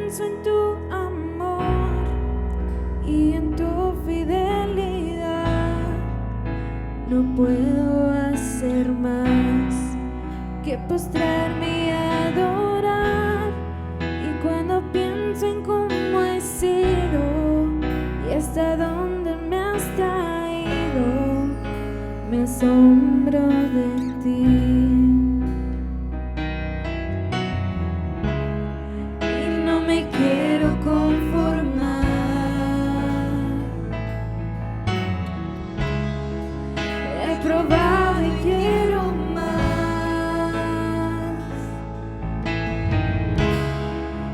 pienso en tu amor y en tu fidelidad, no puedo hacer más que postrarme y adorar. Y cuando pienso en cómo he sido y hasta dónde me has traído, me asombro de ti. Y no me quiero conformar. He probado y quiero más.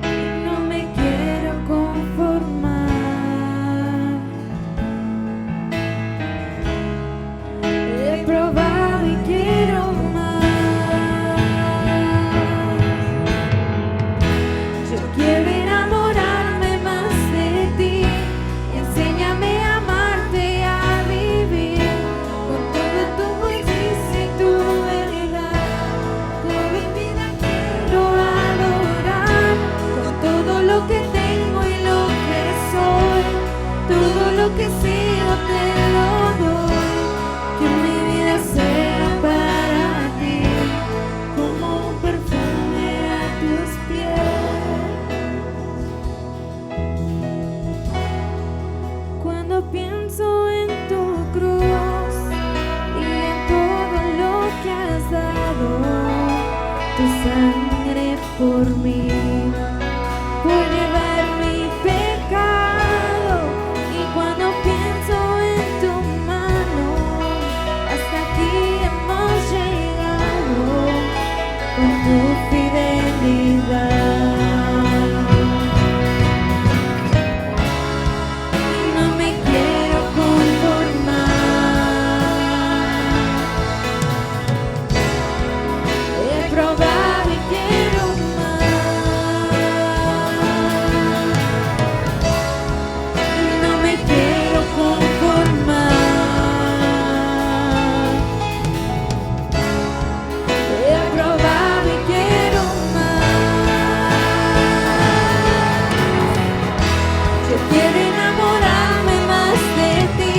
Y no me quiero conformar. He probado y quiero más. Yo quiero enamorarme más de ti. Enséñame a amarte y a vivir con todo tu justicia y tu verdad. Con mi vida quiero adorar, con todo lo que tengo y lo que soy, todo lo que he sido te lo doy. Que mi vida sea para ti como un perfume a tus pies. Cuando pienso en tu cruz y en todo lo que has dado, tu sangre por mí, por llevar mi pecado. Y cuando pienso en tu mano, hasta aquí hemos llegado con tu fidelidad. Y no me quiero conformar. He probado y quiero más. Y no me quiero conformar. He probado y quiero más. Yo quiero enamorarme más de ti.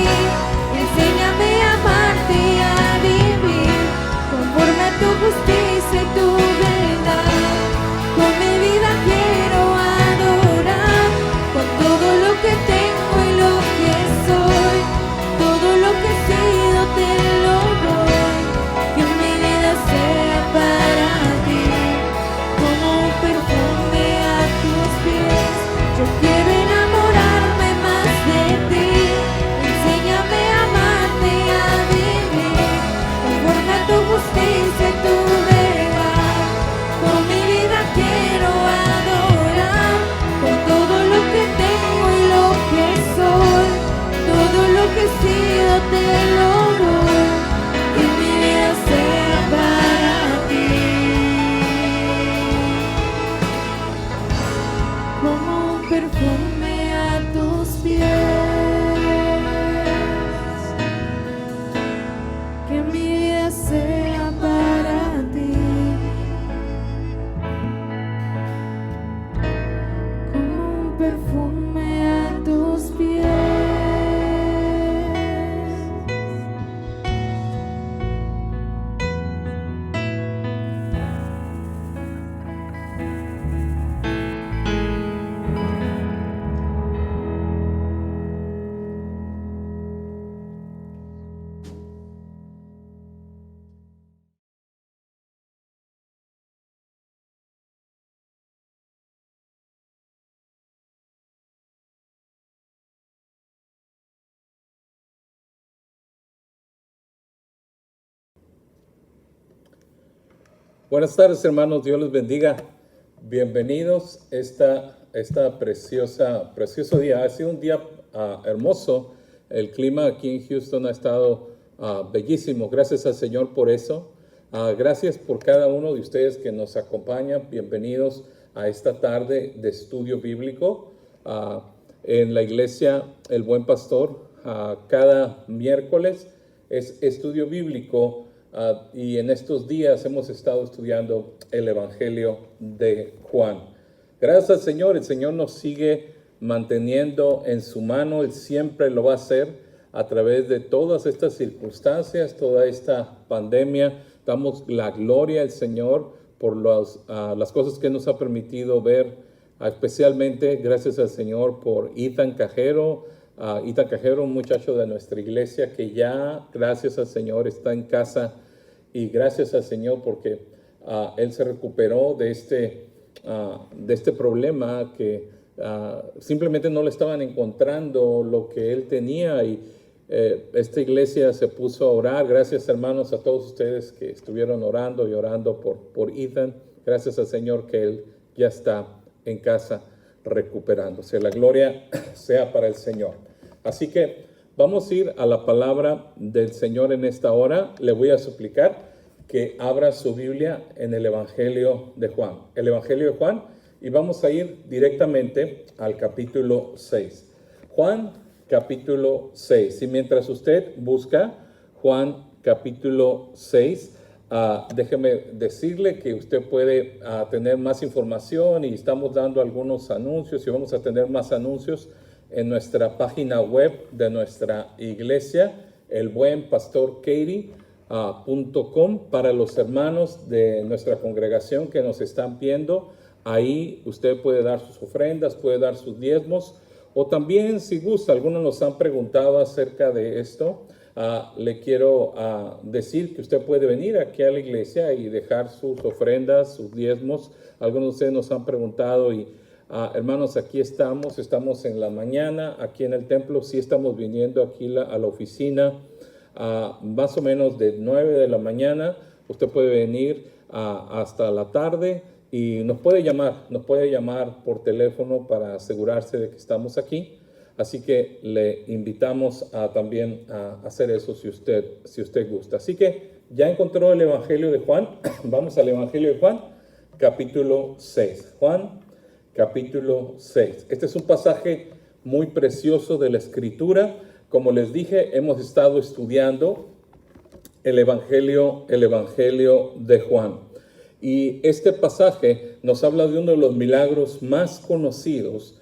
Enséñame a amarte y a vivir conforme a tu justicia y tu verdad. Con mi vida quiero adorar, con todo lo que tengo y lo que soy, todo lo que he sido te lo doy. Que mi vida sea para ti como un perfume a tus pies. Yo quiero enamorarme más de ti. Enséñame a amarte y a vivir conforme a tu justicia y tu verdad. Con mi vida quiero adorar, con todo lo que tengo y lo que soy, todo lo que he sido te lo doy. Que mi vida sea para ti como un perfume a tus pies. Que mi vida sea para ti como un perfume a tus pies. Buenas tardes, hermanos, Dios les bendiga. Bienvenidos a esta precioso día. Ha sido un día hermoso. El clima aquí en Houston ha estado bellísimo. Gracias al Señor por eso. Gracias por cada uno de ustedes que nos acompañan. Bienvenidos a esta tarde de estudio bíblico en la iglesia El Buen Pastor. Cada miércoles es estudio bíblico. Y en estos días hemos estado estudiando el Evangelio de Juan. Gracias al Señor, el Señor nos sigue manteniendo en su mano, Él siempre lo va a hacer a través de todas estas circunstancias, toda esta pandemia. Damos la gloria al Señor por las cosas que nos ha permitido ver, especialmente gracias al Señor por Ethan Cajero, un muchacho de nuestra iglesia que ya, gracias al Señor, está en casa, y gracias al Señor porque él se recuperó de este problema que simplemente no le estaban encontrando lo que él tenía, y esta iglesia se puso a orar. Gracias, hermanos, a todos ustedes que estuvieron orando y orando por Ethan. Gracias al Señor que él ya está en casa recuperándose. La gloria sea para el Señor. Así que vamos a ir a la palabra del Señor en esta hora. Le voy a suplicar que abra su Biblia en el Evangelio de Juan. El Evangelio de Juan, y vamos a ir directamente al capítulo 6. Juan, capítulo 6. Y mientras usted busca Juan, capítulo 6, déjeme decirle que usted puede tener más información, y estamos dando algunos anuncios, y vamos a tener más anuncios en nuestra página web de nuestra iglesia, elbuenpastorkatie.com. Para los hermanos de nuestra congregación que nos están viendo, ahí usted puede dar sus ofrendas, puede dar sus diezmos, o también, si gusta, algunos nos han preguntado acerca de esto. Le quiero decir que usted puede venir aquí a la iglesia y dejar sus ofrendas, sus diezmos. Algunos de ustedes nos han preguntado, y hermanos, aquí estamos en la mañana, aquí en el templo. Sí estamos viniendo aquí a la oficina, más o menos de 9 de la mañana. Usted puede venir hasta la tarde, y nos puede llamar por teléfono para asegurarse de que estamos aquí. Así que le invitamos también a hacer eso si usted gusta. Así que ya encontró el Evangelio de Juan. Vamos al Evangelio de Juan, capítulo 6. Juan, capítulo 6. Este es un pasaje muy precioso de la Escritura. Como les dije, hemos estado estudiando el Evangelio de Juan. Y este pasaje nos habla de uno de los milagros más conocidos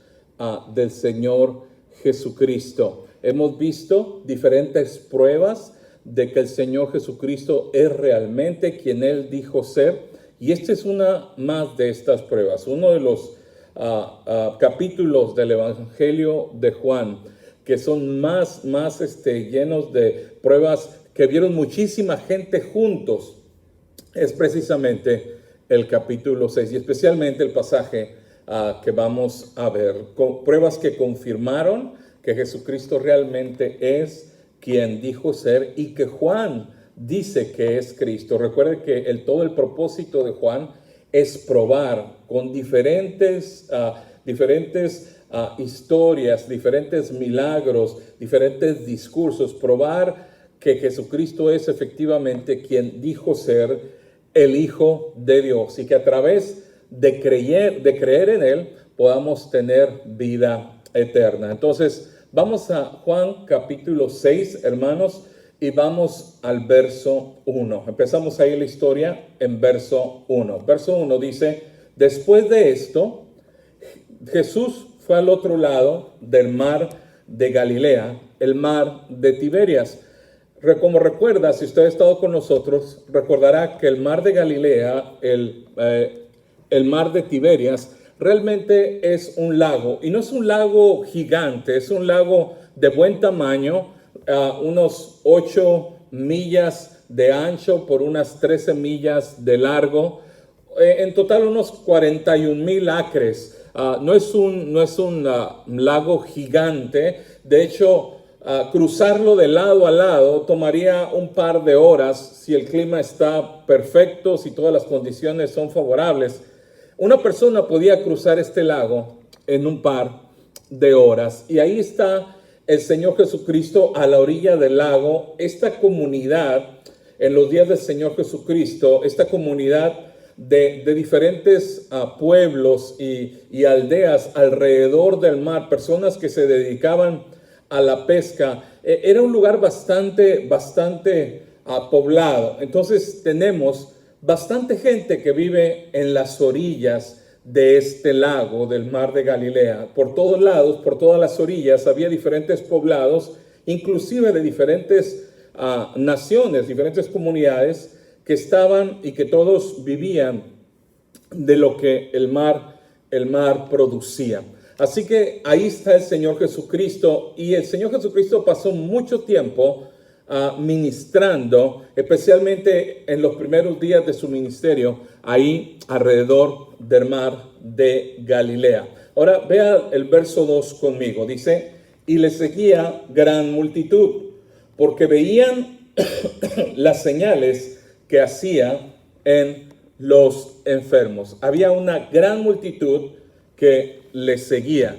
del Señor Jesucristo. Hemos visto diferentes pruebas de que el Señor Jesucristo es realmente quien Él dijo ser. Y esta es una más de estas pruebas. Uno de los capítulos del Evangelio de Juan que son más llenos de pruebas que vieron muchísima gente juntos, es precisamente el capítulo 6, y especialmente el pasaje que vamos a ver, con pruebas que confirmaron que Jesucristo realmente es quien dijo ser y que Juan dice que es Cristo. Recuerde que todo el propósito de Juan es probar con diferentes historias, diferentes milagros, diferentes discursos, probar que Jesucristo es efectivamente quien dijo ser el Hijo de Dios, y que a través de creer en Él podamos tener vida eterna. Entonces, vamos a Juan capítulo 6, hermanos, y vamos al verso 1. Empezamos ahí la historia en verso 1. Verso 1 dice: después de esto, Jesús fue al otro lado del mar de Galilea, el mar de Tiberias. Como recuerda, si usted ha estado con nosotros, recordará que el mar de Galilea, el mar de Tiberias, realmente es un lago. Y no es un lago gigante, es un lago de buen tamaño, unos 8 millas de ancho por unas 13 millas de largo. En total unos 41,000 acres. No es un lago gigante. De hecho, cruzarlo de lado a lado tomaría un par de horas si el clima está perfecto, si todas las condiciones son favorables. Una persona podía cruzar este lago en un par de horas, y ahí está el Señor Jesucristo a la orilla del lago. Esta comunidad, en los días del Señor Jesucristo, esta comunidad de diferentes pueblos y aldeas alrededor del mar, personas que se dedicaban a la pesca, era un lugar bastante poblado. Entonces tenemos bastante gente que vive en las orillas de este lago, del mar de Galilea. Por todos lados, por todas las orillas, había diferentes poblados, inclusive de diferentes naciones, diferentes comunidades que estaban y que todos vivían de lo que el mar producía. Así que ahí está el Señor Jesucristo, y el Señor Jesucristo pasó mucho tiempo ministrando, especialmente en los primeros días de su ministerio, ahí alrededor del mar de Galilea. Ahora vea el verso 2 conmigo. Dice: y le seguía gran multitud, porque veían las señales que hacía en los enfermos. Había una gran multitud que le seguía.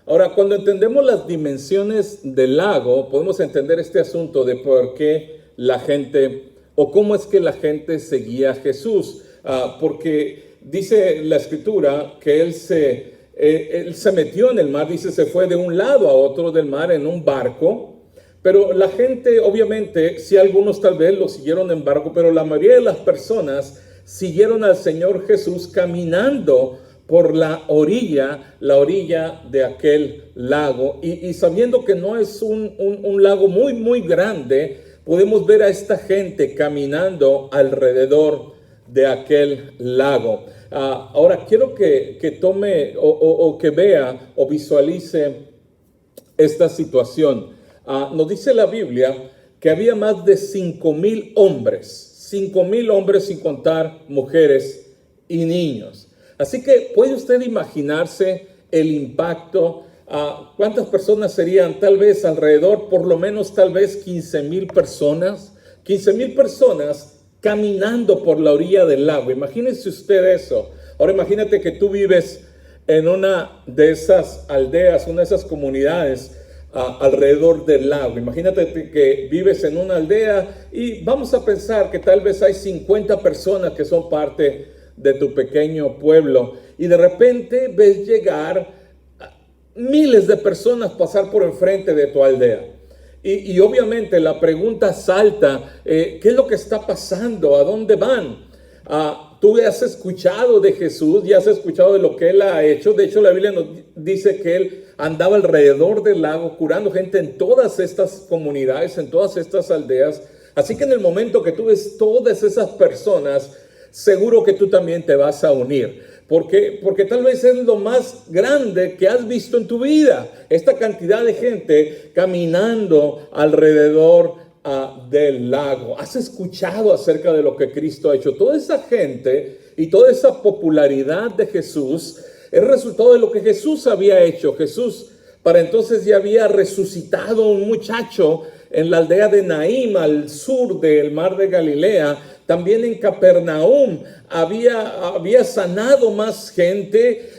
Ahora, cuando entendemos las dimensiones del lago, podemos entender este asunto de por qué la gente, o cómo es que la gente seguía a Jesús. Porque dice la Escritura que él se metió en el mar, dice, se fue de un lado a otro del mar en un barco. Pero la gente, obviamente, sí, algunos tal vez lo siguieron en barco, pero la mayoría de las personas siguieron al Señor Jesús caminando por la orilla de aquel lago, y sabiendo que no es un lago muy, muy grande, podemos ver a esta gente caminando alrededor de aquel lago. Ahora quiero que tome o que vea o visualice esta situación. Nos dice la Biblia que había más de 5,000 hombres, 5,000 hombres sin contar mujeres y niños. Así que puede usted imaginarse el impacto. ¿Cuántas personas serían? Tal vez alrededor, por lo menos tal vez 15,000 personas. 15,000 personas caminando por la orilla del lago. Imagínese usted eso. Ahora imagínate que tú vives en una de esas aldeas, una de esas comunidades alrededor del lago. Imagínate que vives en una aldea y vamos a pensar que tal vez hay 50 personas que son parte de tu pequeño pueblo, y de repente ves llegar miles de personas pasar por enfrente de tu aldea. Y obviamente la pregunta salta: ¿qué es lo que está pasando? ¿A dónde van? Tú has escuchado de Jesús, ya has escuchado de lo que Él ha hecho. De hecho, la Biblia nos dice que Él andaba alrededor del lago curando gente en todas estas comunidades, en todas estas aldeas. Así que en el momento que tú ves todas esas personas, seguro que tú también te vas a unir, porque tal vez es lo más grande que has visto en tu vida, esta cantidad de gente caminando alrededor del lago. Has escuchado acerca de lo que Cristo ha hecho. Toda esa gente y toda esa popularidad de Jesús es resultado de lo que Jesús había hecho. Jesús para entonces ya había resucitado un muchacho en la aldea de Naín, al sur del mar de Galilea. También en Capernaum había sanado más gente.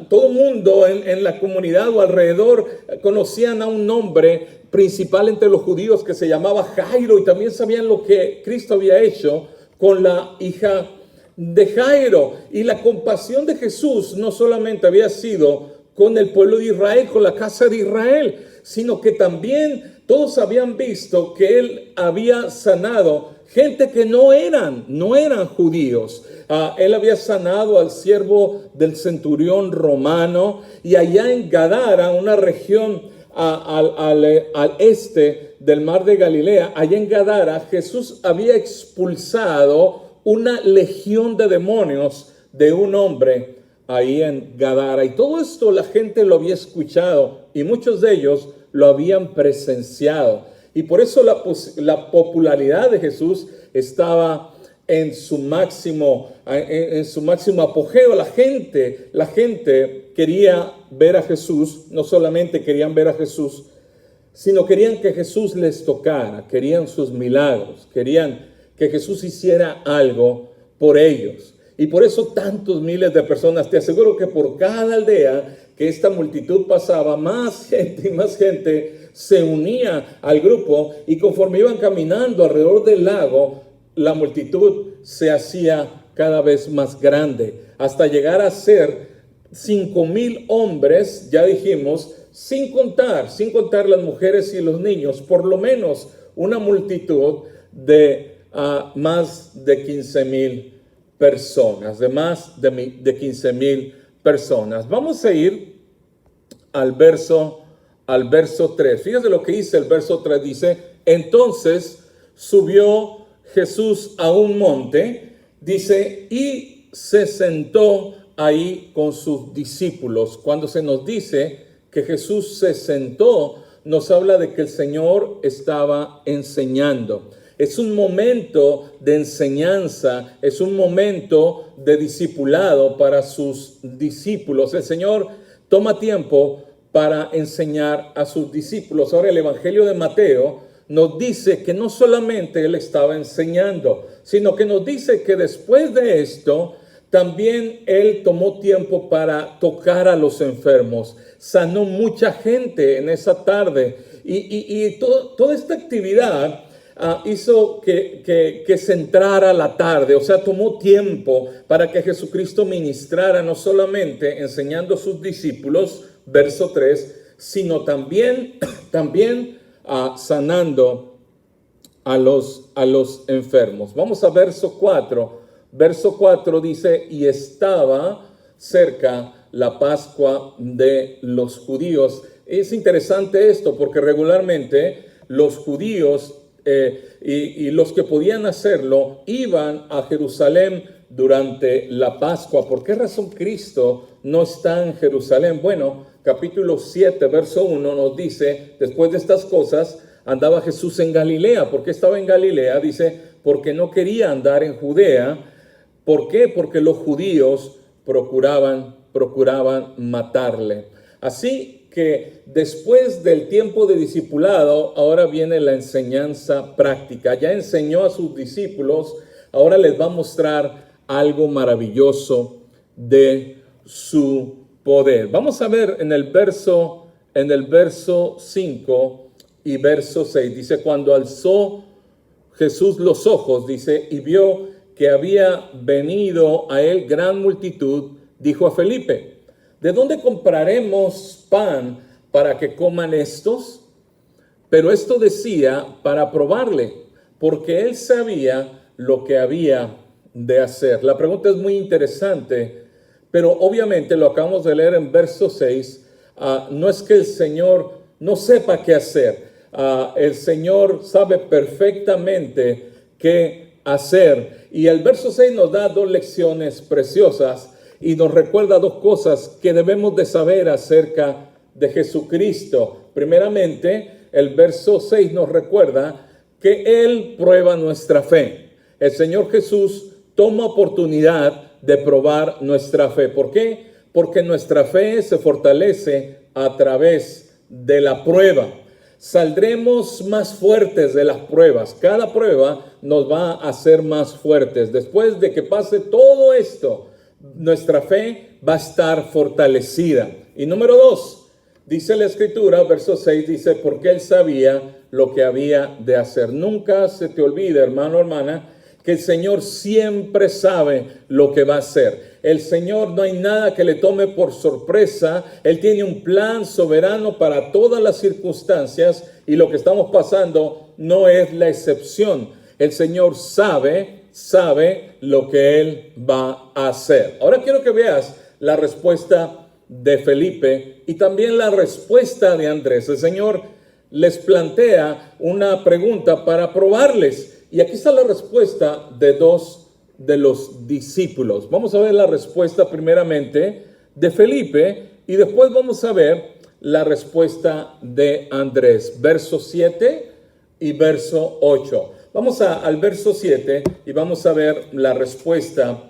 Todo el mundo en la comunidad o alrededor conocían a un hombre principal entre los judíos que se llamaba Jairo, y también sabían lo que Cristo había hecho con la hija de Jairo. Y la compasión de Jesús no solamente había sido con el pueblo de Israel, con la casa de Israel, sino que también todos habían visto que Él había sanado gente que no eran judíos. Él había sanado al siervo del centurión romano, y allá en Gadara, una región al este del mar de Galilea, allá en Gadara, Jesús había expulsado una legión de demonios de un hombre ahí en Gadara. Y todo esto la gente lo había escuchado, y muchos de ellos lo habían presenciado. Y por eso la popularidad de Jesús estaba en su máximo apogeo. La gente quería ver a Jesús. No solamente querían ver a Jesús, sino querían que Jesús les tocara, querían sus milagros, querían que Jesús hiciera algo por ellos. Y por eso tantos miles de personas. Te aseguro que por cada aldea que esta multitud pasaba, más gente y más gente se unía al grupo, y conforme iban caminando alrededor del lago, la multitud se hacía cada vez más grande, hasta llegar a ser 5,000 hombres, ya dijimos, sin contar las mujeres y los niños, por lo menos una multitud de más de 15,000 personas, de más de 15,000 personas. Vamos a ir al verso 3. Fíjense lo que dice el verso 3. Dice, entonces subió Jesús a un monte, dice, y se sentó ahí con sus discípulos. Cuando se nos dice que Jesús se sentó, nos habla de que el Señor estaba enseñando. Es un momento de enseñanza, es un momento de discipulado para sus discípulos. El Señor toma tiempo para enseñar a sus discípulos. Ahora el Evangelio de Mateo nos dice que no solamente Él estaba enseñando, sino que nos dice que después de esto, también Él tomó tiempo para tocar a los enfermos. Sanó mucha gente en esa tarde. Y toda esta actividad hizo que se entrara la tarde. O sea, tomó tiempo para que Jesucristo ministrara, no solamente enseñando a sus discípulos, verso 3, sino también sanando a los enfermos. Vamos a verso 4. Verso 4 dice, y estaba cerca la Pascua de los judíos. Es interesante esto porque regularmente los judíos y los que podían hacerlo iban a Jerusalén durante la Pascua. ¿Por qué razón Cristo no está en Jerusalén? Bueno, capítulo 7, verso 1 nos dice, después de estas cosas, andaba Jesús en Galilea. ¿Por qué estaba en Galilea? Dice, porque no quería andar en Judea. ¿Por qué? Porque los judíos procuraban matarle. Así que después del tiempo de discipulado, ahora viene la enseñanza práctica. Ya enseñó a sus discípulos, ahora les va a mostrar algo maravilloso de su poder. Vamos a ver en el verso 5 y verso 6. Dice, cuando alzó Jesús los ojos, dice, y vio que había venido a él gran multitud, dijo a Felipe, ¿de dónde compraremos pan para que coman estos? Pero esto decía para probarle, porque él sabía lo que había de hacer. La pregunta es muy interesante, pero obviamente lo acabamos de leer en verso 6. No es que el Señor no sepa qué hacer. El Señor sabe perfectamente qué hacer. Y el verso 6 nos da dos lecciones preciosas y nos recuerda dos cosas que debemos de saber acerca de Jesucristo. Primeramente, el verso 6 nos recuerda que Él prueba nuestra fe. El Señor Jesús toma oportunidad de probar nuestra fe. ¿Por qué? Porque nuestra fe se fortalece a través de la prueba. Saldremos más fuertes de las pruebas. Cada prueba nos va a hacer más fuertes. Después de que pase todo esto, nuestra fe va a estar fortalecida. Y número 2, dice la Escritura, verso 6, dice, porque Él sabía lo que había de hacer. Nunca se te olvide, hermano, hermana, que el Señor siempre sabe lo que va a hacer. El Señor no hay nada que le tome por sorpresa. Él tiene un plan soberano para todas las circunstancias y lo que estamos pasando no es la excepción. El Señor sabe lo que Él va a hacer. Ahora quiero que veas la respuesta de Felipe y también la respuesta de Andrés. El Señor les plantea una pregunta para probarles. Y aquí está la respuesta de dos de los discípulos. Vamos a ver la respuesta primeramente de Felipe y después vamos a ver la respuesta de Andrés. Verso 7 y verso 8. Vamos al verso 7 y vamos a ver la respuesta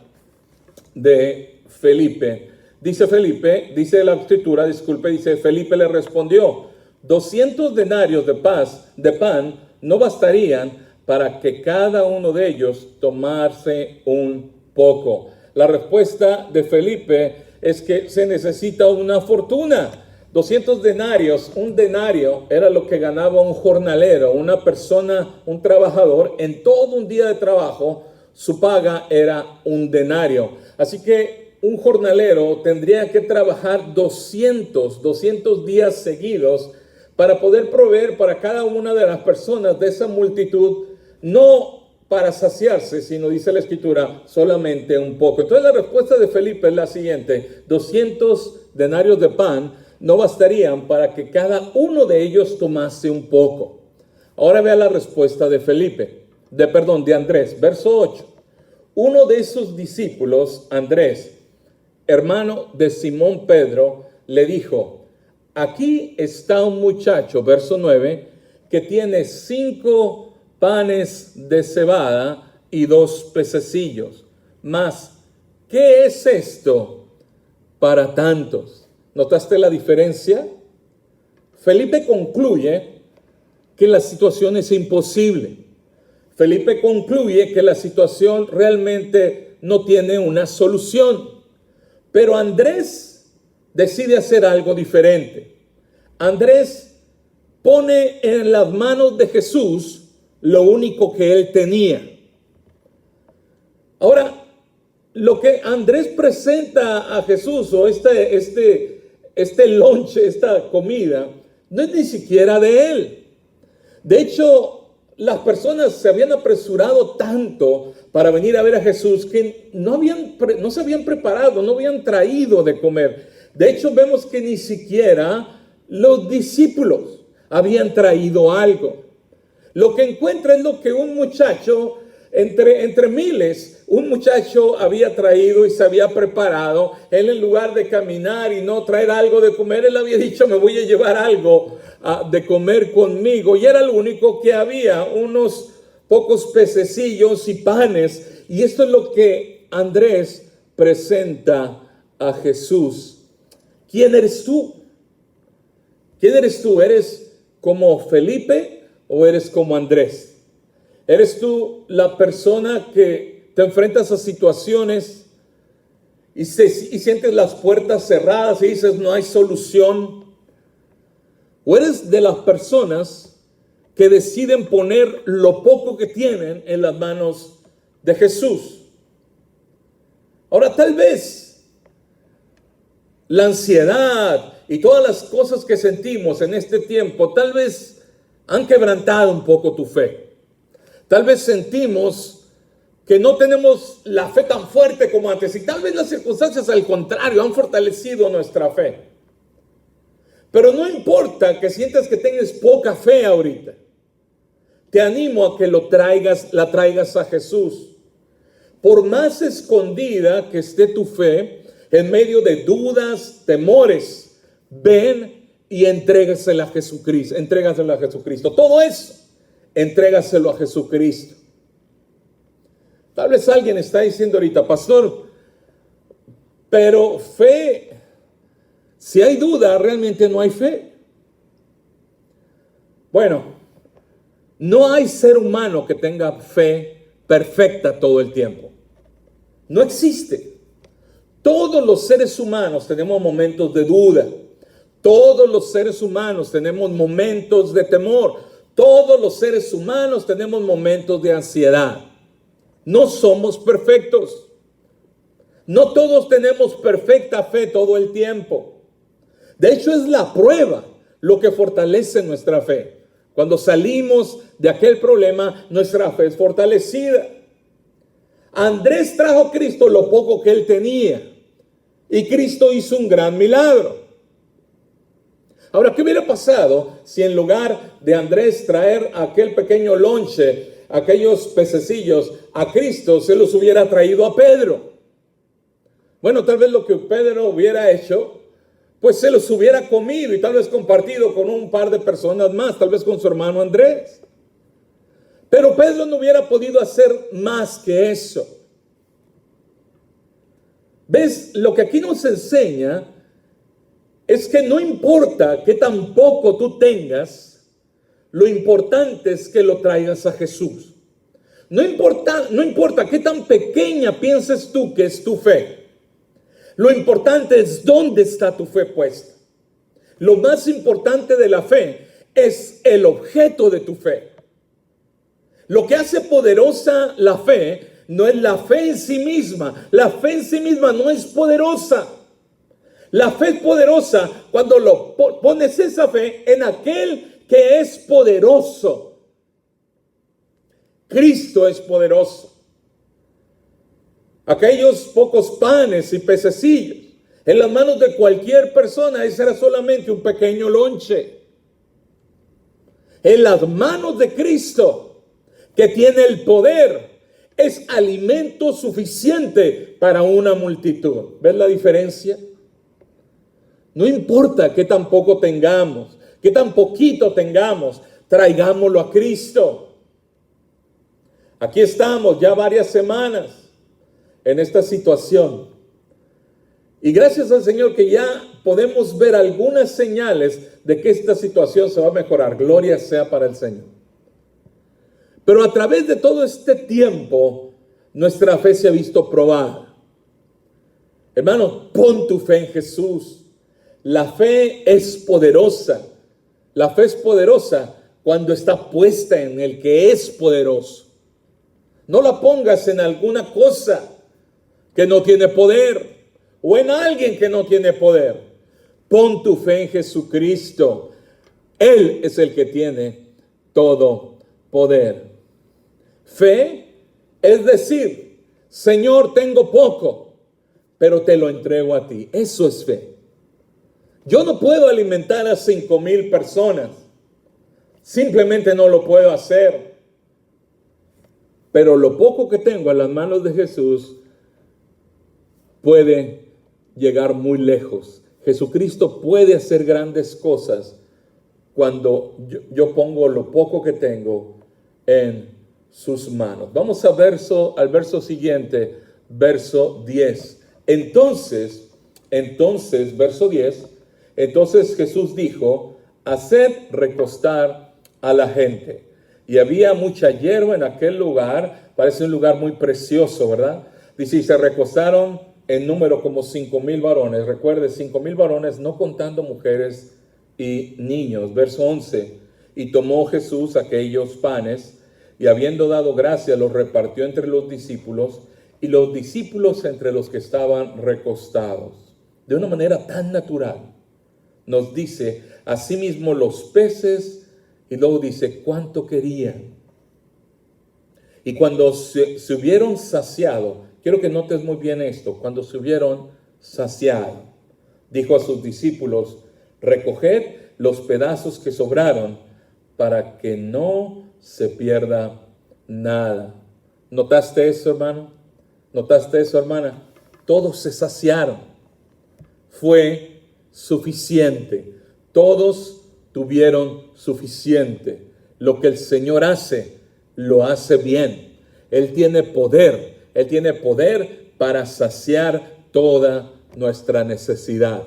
de Felipe. Dice Felipe, dice la escritura, dice Felipe le respondió, 200 denarios de pan no bastarían para que cada uno de ellos tomase un poco. La respuesta de Felipe es que se necesita una fortuna. 200 denarios, un denario era lo que ganaba un jornalero, una persona, un trabajador. En todo un día de trabajo, su paga era un denario. Así que un jornalero tendría que trabajar 200 días seguidos para poder proveer para cada una de las personas de esa multitud, no para saciarse, sino, dice la Escritura, solamente un poco. Entonces la respuesta de Felipe es la siguiente: 200 denarios de pan no bastarían para que cada uno de ellos tomase un poco. Ahora vea la respuesta de de Andrés, verso 8. Uno de sus discípulos, Andrés, hermano de Simón Pedro, le dijo: aquí está un muchacho, verso 9, que tiene 5 panes de cebada y 2 pececillos. Mas, ¿qué es esto para tantos? ¿Notaste la diferencia? Felipe concluye que la situación es imposible. Felipe concluye que la situación realmente no tiene una solución. Pero Andrés decide hacer algo diferente. Andrés pone en las manos de Jesús lo único que él tenía. Ahora, lo que Andrés presenta a Jesús, o este lonche, esta comida, no es ni siquiera de él. De hecho, las personas se habían apresurado tanto para venir a ver a Jesús que no se habían preparado, no habían traído de comer. De hecho, vemos que ni siquiera los discípulos habían traído algo. Lo que encuentra es lo que un muchacho, entre miles, un muchacho había traído y se había preparado. Él, en lugar de caminar y no traer algo de comer, él había dicho: me voy a llevar algo de comer conmigo. Y era lo único que había, unos pocos pececillos y panes. Y esto es lo que Andrés presenta a Jesús. ¿Quién eres tú? ¿Quién eres tú? ¿Eres como Felipe o eres como Andrés? ¿Eres tú la persona que te enfrentas a situaciones y sientes las puertas cerradas y dices no hay solución? ¿O eres de las personas que deciden poner lo poco que tienen en las manos de Jesús? Ahora, tal vez la ansiedad y todas las cosas que sentimos en este tiempo, tal vez han quebrantado un poco tu fe. Tal vez sentimos que no tenemos la fe tan fuerte como antes, y tal vez las circunstancias, al contrario, han fortalecido nuestra fe. Pero no importa que sientas que tengas poca fe ahorita. Te animo a que la traigas a Jesús. Por más escondida que esté tu fe, en medio de dudas, temores, ven y entrégasela a Jesucristo. Entrégaselo a Jesucristo. Todo eso, entrégaselo a Jesucristo. Tal vez alguien está diciendo ahorita: pastor, pero fe, si hay duda, realmente no hay fe. Bueno, no hay ser humano que tenga fe perfecta todo el tiempo. No existe. Todos los seres humanos tenemos momentos de duda. Todos los seres humanos tenemos momentos de temor. Todos los seres humanos tenemos momentos de ansiedad. No somos perfectos. No todos tenemos perfecta fe todo el tiempo. De hecho, es la prueba lo que fortalece nuestra fe. Cuando salimos de aquel problema, nuestra fe es fortalecida. Andrés trajo a Cristo lo poco que él tenía, y Cristo hizo un gran milagro. Ahora, ¿qué hubiera pasado si en lugar de Andrés traer aquel pequeño lonche, aquellos pececillos, a Cristo se los hubiera traído a Pedro? Bueno, tal vez lo que Pedro hubiera hecho, pues se los hubiera comido y tal vez compartido con un par de personas más, tal vez con su hermano Andrés. Pero Pedro no hubiera podido hacer más que eso. ¿Ves? Lo que aquí nos enseña es que no importa qué tan poco tú tengas, lo importante es que lo traigas a Jesús. No importa qué tan pequeña pienses tú que es tu fe. Lo importante es dónde está tu fe puesta. Lo más importante de la fe es el objeto de tu fe. Lo que hace poderosa la fe no es la fe en sí misma. La fe en sí misma no es poderosa. La fe es poderosa cuando pones esa fe en aquel que es poderoso. Cristo es poderoso. Aquellos pocos panes y pececillos en las manos de cualquier persona, ese era solamente un pequeño lonche. En las manos de Cristo, que tiene el poder, es alimento suficiente para una multitud. ¿Ves la diferencia? No importa qué tan poco tengamos, qué tan poquito tengamos, traigámoslo a Cristo. Aquí estamos ya varias semanas en esta situación. Y gracias al Señor que ya podemos ver algunas señales de que esta situación se va a mejorar. Gloria sea para el Señor. Pero a través de todo este tiempo, nuestra fe se ha visto probada. Hermano, pon tu fe en Jesús. La fe es poderosa. La fe es poderosa cuando está puesta en el que es poderoso. No la pongas en alguna cosa que no tiene poder o en alguien que no tiene poder. Pon tu fe en Jesucristo. Él es el que tiene todo poder. Fe es decir, Señor, tengo poco, pero te lo entrego a ti. Eso es fe. Yo no puedo alimentar a 5,000 personas. Simplemente no lo puedo hacer. Pero lo poco que tengo en las manos de Jesús puede llegar muy lejos. Jesucristo puede hacer grandes cosas cuando yo pongo lo poco que tengo en sus manos. Vamos al verso siguiente, verso 10. Entonces, verso 10, entonces Jesús dijo, haced recostar a la gente. Y había mucha hierba en aquel lugar, parece un lugar muy precioso, ¿verdad? Dice, y se recostaron en número como 5,000 varones. Recuerde, 5,000 varones, no contando mujeres y niños. Verso 11, y tomó Jesús aquellos panes, y habiendo dado gracia, los repartió entre los discípulos, y los discípulos entre los que estaban recostados. De una manera tan natural, nos dice, asimismo los peces, y luego dice, ¿cuánto querían? Y cuando se hubieron saciado, quiero que notes muy bien esto, cuando se hubieron saciado, dijo a sus discípulos, recoged los pedazos que sobraron para que no se pierda nada. ¿Notaste eso, hermano? ¿Notaste eso, hermana? Todos se saciaron. Fue suficiente. Todos tuvieron suficiente. Lo que el Señor hace, lo hace bien. Él tiene poder. Él tiene poder para saciar toda nuestra necesidad.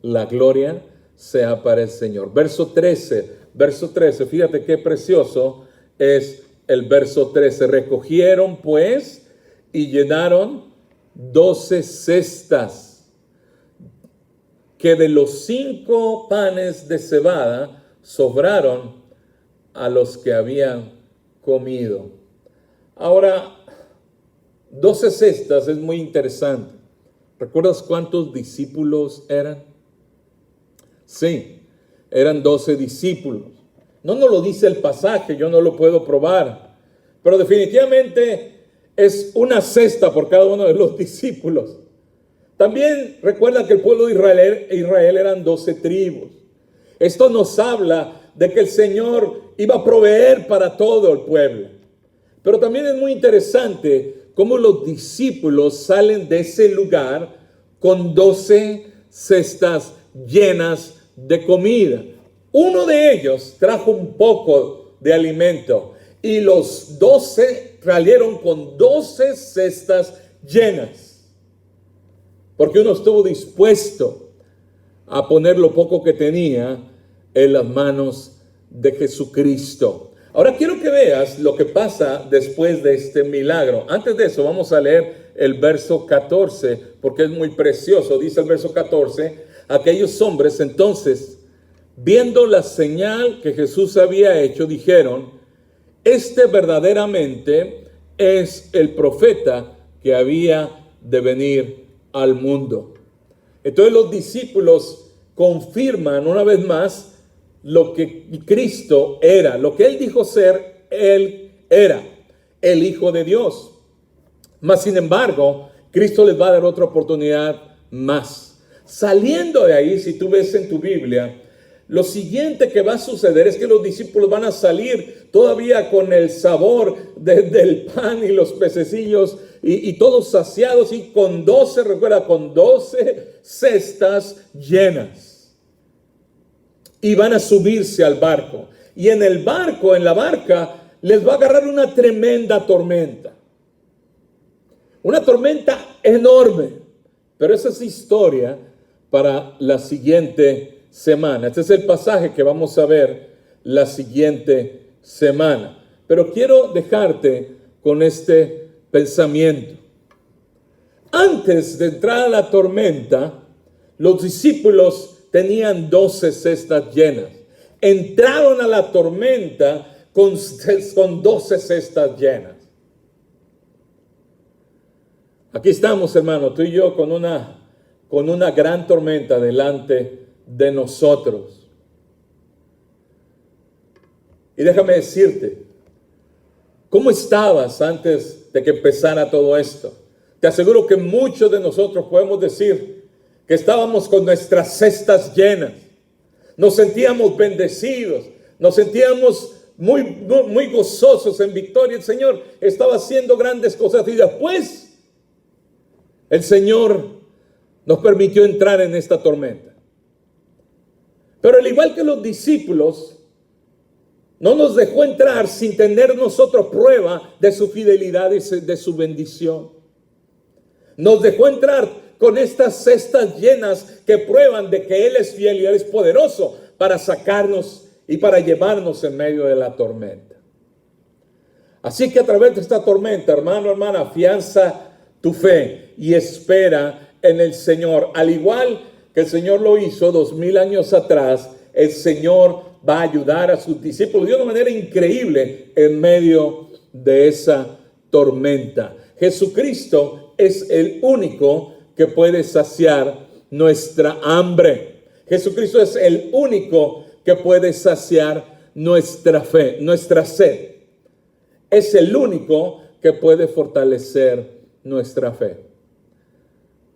La gloria sea para el Señor. Verso 13, fíjate qué precioso es el verso 13. Recogieron pues y llenaron 12 cestas, que de los 5 panes de cebada sobraron a los que habían comido. Ahora, 12 cestas es muy interesante. ¿Recuerdas cuántos discípulos eran? Sí, eran 12 discípulos. No nos lo dice el pasaje, yo no lo puedo probar, pero definitivamente es una cesta por cada uno de los discípulos. También recuerda que el pueblo de Israel eran 12 tribus. Esto nos habla de que el Señor iba a proveer para todo el pueblo. Pero también es muy interesante cómo los discípulos salen de ese lugar con 12 cestas llenas de comida. Uno de ellos trajo un poco de alimento y los 12 salieron con 12 cestas llenas. Porque uno estuvo dispuesto a poner lo poco que tenía en las manos de Jesucristo. Ahora quiero que veas lo que pasa después de este milagro. Antes de eso vamos a leer el verso 14, porque es muy precioso. Dice el verso 14, aquellos hombres entonces, viendo la señal que Jesús había hecho, dijeron, este verdaderamente es el profeta que había de venir al mundo. Entonces los discípulos confirman una vez más lo que Cristo era, lo que Él dijo ser, Él era. el Hijo de Dios. Mas, sin embargo, Cristo les va a dar otra oportunidad más. Saliendo de ahí, si tú ves en tu Biblia, lo siguiente que va a suceder es que los discípulos van a salir todavía con el sabor del pan y los pececillos y todos saciados y con 12, recuerda, con 12 cestas llenas. Y van a subirse al barco. Y en el barco, en la barca, les va a agarrar una tremenda tormenta. Una tormenta enorme. Pero esa es historia para la siguiente semana. Este es el pasaje que vamos a ver la siguiente semana. Pero quiero dejarte con este pensamiento. Antes de entrar a la tormenta, los discípulos tenían 12 cestas llenas. Entraron a la tormenta con 12 cestas llenas. Aquí estamos, hermano, tú y yo con una gran tormenta delante de nosotros. Y déjame decirte, ¿cómo estabas antes de que empezara todo esto? Te aseguro que muchos de nosotros podemos decir que estábamos con nuestras cestas llenas. Nos sentíamos bendecidos, nos sentíamos muy gozosos en victoria. El Señor estaba haciendo grandes cosas y después el Señor nos permitió entrar en esta tormenta. Pero al igual que los discípulos, no nos dejó entrar sin tener nosotros prueba de su fidelidad y de su bendición. Nos dejó entrar con estas cestas llenas que prueban de que Él es fiel y Él es poderoso para sacarnos y para llevarnos en medio de la tormenta. Así que a través de esta tormenta, hermano, hermana, afianza tu fe y espera en el Señor. Al igual que el Señor lo hizo 2000 años atrás, el Señor va a ayudar a sus discípulos de una manera increíble en medio de esa tormenta. Jesucristo es el único que puede saciar nuestra hambre. Jesucristo es el único que puede saciar nuestra fe, nuestra sed. Es el único que puede fortalecer nuestra fe.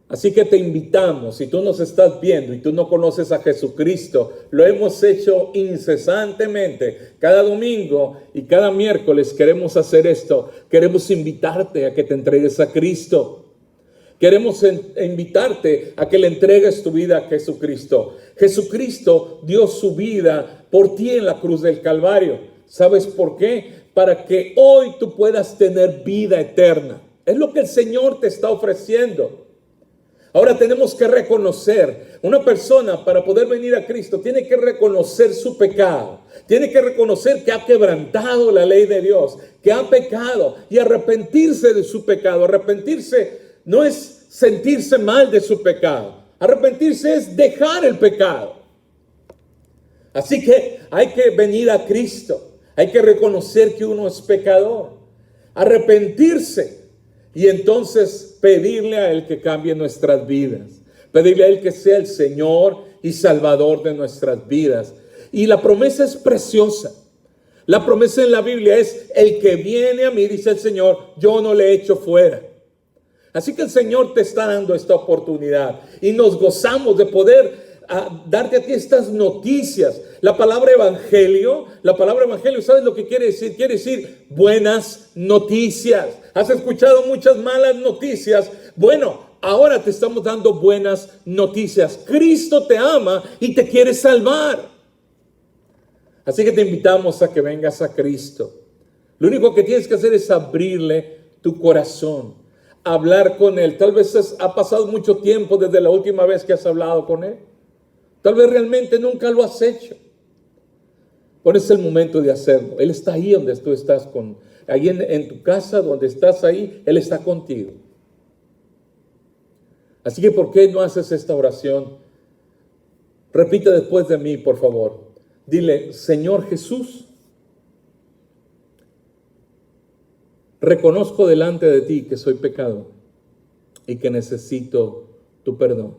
Así que te invitamos, si tú nos estás viendo y tú no conoces a Jesucristo, lo hemos hecho incesantemente. Cada domingo y cada miércoles queremos hacer esto. Queremos invitarte a que te entregues a Cristo. Queremos invitarte a que le entregues tu vida a Jesucristo. Jesucristo dio su vida por ti en la cruz del Calvario. ¿Sabes por qué? Para que hoy tú puedas tener vida eterna. Es lo que el Señor te está ofreciendo. Ahora tenemos que reconocer, una persona para poder venir a Cristo tiene que reconocer su pecado, tiene que reconocer que ha quebrantado la ley de Dios, que ha pecado y arrepentirse de su pecado. Arrepentirse no es sentirse mal de su pecado, arrepentirse es dejar el pecado. Así que hay que venir a Cristo, hay que reconocer que uno es pecador, arrepentirse. Y entonces pedirle a Él que cambie nuestras vidas. Pedirle a Él que sea el Señor y Salvador de nuestras vidas. Y la promesa es preciosa. La promesa en la Biblia es: el que viene a mí, dice el Señor, yo no le echo fuera. Así que el Señor te está dando esta oportunidad. Y nos gozamos de poder darte a ti estas noticias. La palabra evangelio, ¿sabes lo que quiere decir? Quiere decir buenas noticias. ¿Has escuchado muchas malas noticias? Bueno, ahora te estamos dando buenas noticias. Cristo te ama y te quiere salvar. Así que te invitamos a que vengas a Cristo. Lo único que tienes que hacer es abrirle tu corazón, hablar con Él. Tal vez ha pasado mucho tiempo desde la última vez que has hablado con Él. Tal vez realmente nunca lo has hecho. Bueno, es el momento de hacerlo. Él está ahí donde tú estás, ahí en tu casa, donde estás ahí, Él está contigo. Así que, ¿por qué no haces esta oración? Repite después de mí, por favor. Dile: Señor Jesús, reconozco delante de ti que soy pecador y que necesito tu perdón.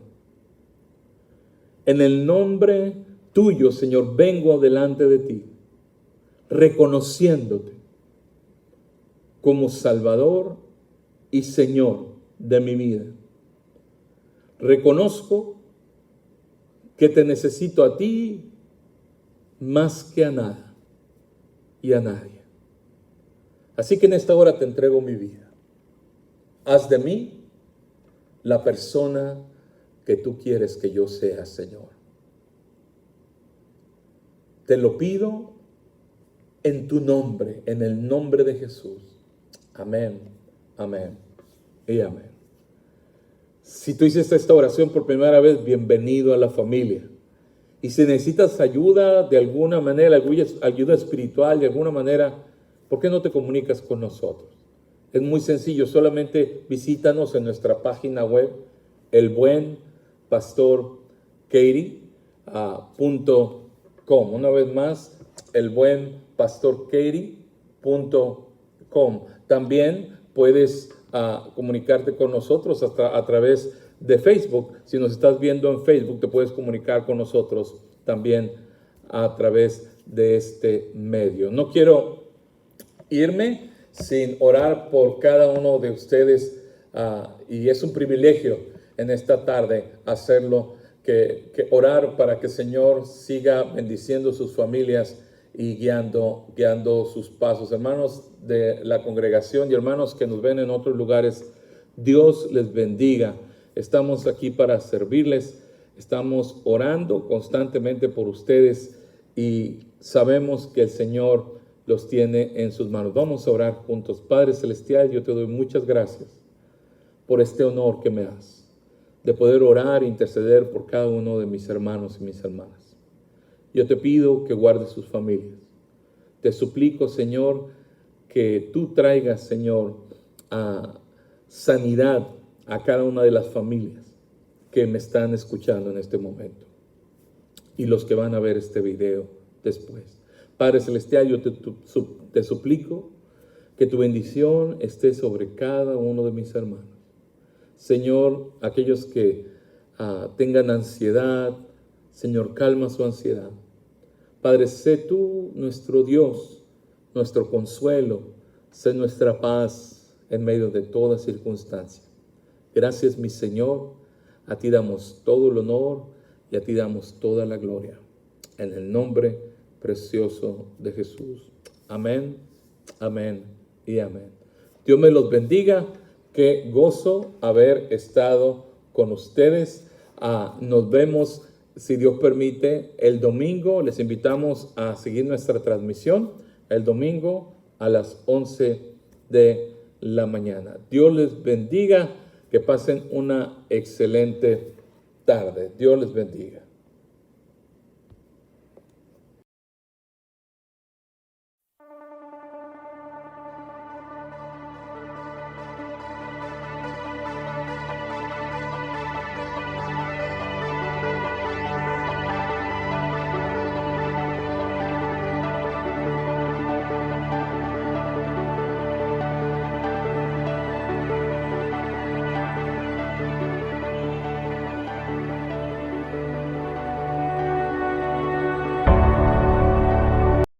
En el nombre tuyo, Señor, vengo delante de ti, reconociéndote como Salvador y Señor de mi vida. Reconozco que te necesito a ti más que a nada y a nadie. Así que en esta hora te entrego mi vida. Haz de mí la persona que tú quieres que yo sea, Señor. Te lo pido en tu nombre, en el nombre de Jesús. Amén, amén y amén. Si tú hiciste esta oración por primera vez, bienvenido a la familia. Y si necesitas ayuda de alguna manera, ayuda espiritual de alguna manera, ¿por qué no te comunicas con nosotros? Es muy sencillo, solamente visítanos en nuestra página web, elbuenpastorkatie.com. Una vez más, elbuenpastorkatie.com. También puedes comunicarte con nosotros a través de Facebook. Si nos estás viendo en Facebook, te puedes comunicar con nosotros también a través de este medio. No quiero irme sin orar por cada uno de ustedes, y es un privilegio en esta tarde hacerlo, que orar para que el Señor siga bendiciendo sus familias y guiando sus pasos. Hermanos de la congregación y hermanos que nos ven en otros lugares, Dios les bendiga. Estamos aquí para servirles, estamos orando constantemente por ustedes y sabemos que el Señor los tiene en sus manos. Vamos a orar juntos. Padre Celestial, yo te doy muchas gracias por este honor que me das, de poder orar e interceder por cada uno de mis hermanos y mis hermanas. Yo te pido que guardes sus familias. Te suplico, Señor, que tú traigas, Señor, sanidad a cada una de las familias que me están escuchando en este momento y los que van a ver este video después. Padre Celestial, yo te suplico que tu bendición esté sobre cada uno de mis hermanos. Señor, aquellos que tengan ansiedad, Señor, calma su ansiedad. Padre, sé tú nuestro Dios, nuestro consuelo, sé nuestra paz en medio de toda circunstancia. Gracias, mi Señor, a ti damos todo el honor y a ti damos toda la gloria. En el nombre precioso de Jesús. Amén, amén y amén. Dios me los bendiga. Qué gozo haber estado con ustedes. Nos vemos, si Dios permite, el domingo. Les invitamos a seguir nuestra transmisión el domingo a las 11 de la mañana. Dios les bendiga. Que pasen una excelente tarde. Dios les bendiga.